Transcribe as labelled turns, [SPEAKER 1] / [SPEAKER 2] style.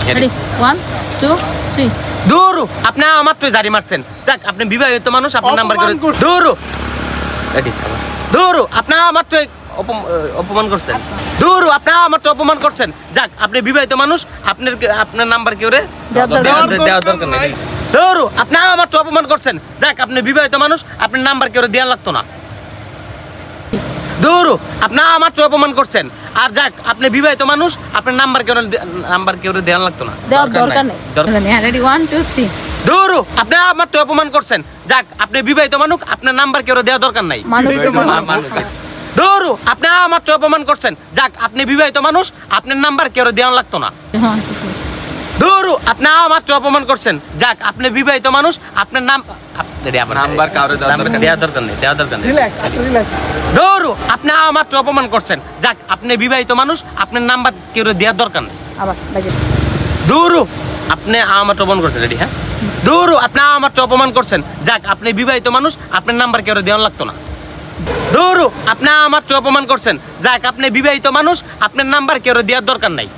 [SPEAKER 1] ready 1 2 3
[SPEAKER 2] দূর আপনি আমার তো জারি মারছেন যাক আপনি বিবাহিত মানুষ আপনার নাম্বার করে দূর রেডি দূর আপনি আমার তো অপমান করছেন দূর আপনি আমার তো অপমান করছেন যাক আপনি বিবাহিত মানুষ আপনার নাম্বার কেউ রে দেওয়া দরকার নেই দূর আপনি আমার তো অপমান করছেন যাক আপনি বিবাহিত মানুষ আপনার নাম্বার কেউ দেওয়া লাগতো না দূর আপনি আমার তো অপমান করছেন আর যাক আপনি বিবাহিত মানুষ আপনার নাম্বার কেউ দেওয়া লাগতো না
[SPEAKER 1] দরকার নেই রেডি 1 2 3
[SPEAKER 2] দূর আপনি আমার তো অপমান করছেন যাক আপনি বিবাহিত মানুষ আপনার নাম্বার কেউ দেওয়া দরকার নাই দূর আপনি আমার তো অপমান করছেন যাক আপনি বিবাহিত মানুষ আপনার নাম্বার কেউ দেওয়া লাগতো না দূর আপনি আমার তো অপমান করছেন যাক আপনি বিবাহিত মানুষ আপনার নাম্বার কারো দেওয়া দরকার নেই দূর আপনি আমার তো অপমান করছেন যাক আপনি বিবাহিত মানুষ আপনার নাম্বার কেউ দেওয়ার দরকার নেই দূর আপনি আমার তো অপমান করছেন রেডি হ্যাঁ দূর আপনি আমার তো অপমান করছেন যাক আপনি বিবাহিত মানুষ আপনার নাম্বার কেউ দেওয়া লাগতো না দূর আপনি আমার তো অপমান করছেন যাক আপনি বিবাহিত মানুষ আপনার নাম্বার কেউ দেওয়ার দরকার নাই